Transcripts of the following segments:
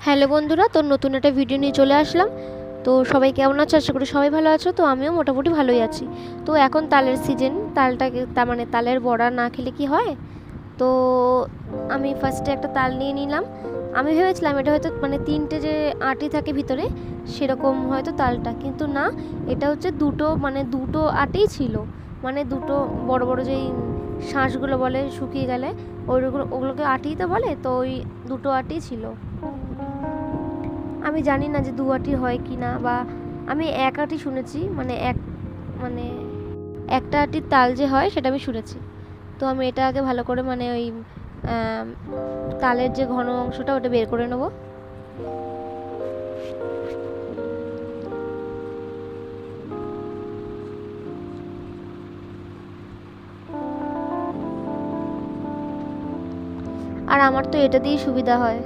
Hello বন্ধুরা, তো নতুন একটা ভিডিও নিয়ে চলে আসলাম। তো সবাই কেমন আছো? আশা করি সবাই ভালো আছো। তো আমিও মোটামুটি ভালোই আছি। তো এখন তালের সিজন, তালটাকে মানে তালের বড়া না খেলে কি হয়। তো আমি ফার্স্টে একটা তাল নিয়ে নিলাম। আমি ভেবেছিলাম এটা হয়তো মানে 3টে যে আটি থাকে ভিতরে সেরকম হয়তো তালটা, কিন্তু না, এটা হচ্ছে দুটো আটিই ছিল। মানে দুটো বড় বড় যেই শাঁসগুলো বলে শুকিয়ে গেলে ওগুলোকে আটিই তো বলে, তো ওই দুটো আটিই ছিল। আমি জানি না যে দু আটি হয় কি না, বা আমি এক আটি শুনেছি, মানে একটা আটির তাল যে হয় সেটা আমি শুনেছি। তো আমি এটা আগে ভালো করে মানে ওই তালের যে ঘন অংশটা ওটা বের করে নেব। আর আমার তো এটা দিয়েই সুবিধা হয়।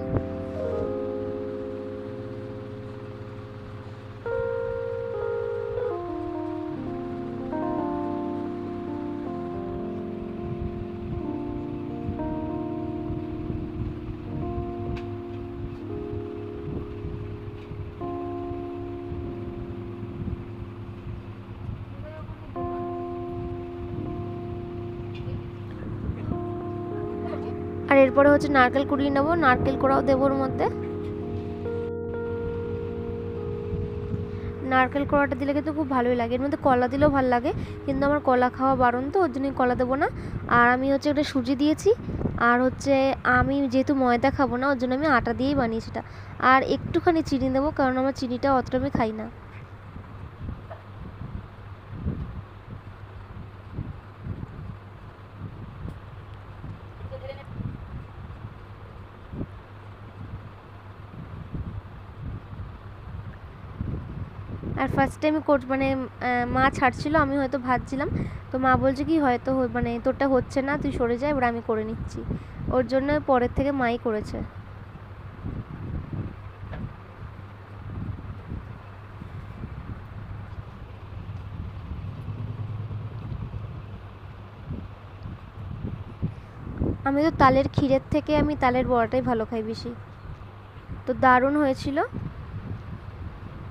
আর এরপরে হচ্ছে নারকেল কুড়িয়ে নেবো, নারকেল কোড়াও দেবো ওর মধ্যে। নারকেল কোড়াটা দিলে কিন্তু খুব ভালোই লাগে, এর মধ্যে কলা দিলেও ভালো লাগে, কিন্তু আমার কলা খাওয়া বারণ, তো ওর জন্যই কলা দেবো না। আর আমি হচ্ছে একটা সুজি দিয়েছি, আর হচ্ছে আমি যেহেতু ময়দা খাবো না ওর জন্য আমি আটা দিয়েই বানিয়েছি এটা। আর একটুখানি চিনি দেবো, কারণ আমার চিনিটা অতটা আমি খাই না। আর ফার্স্ট টাইম মানে মা ছাড়ছিল, আমি হয়তো ভাজছিলাম, তো মা বলছে কি হয়তো মানে তোরটা হচ্ছে না, তুই সরে যা, এবার আমি করে নিচ্ছি। ওর জন্য পরের থেকে মাই করেছে। আমি তো তালের ক্ষীরের থেকে আমি তালের বড়াটাই ভালো খাই বেশি। তো দারুণ হয়েছিল।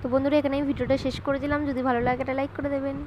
তো বন্ধুরা, এখানে আমি ভিডিওটা শেষ করে দিলাম। যদি ভালো লাগে একটা লাইক করে দেবেন।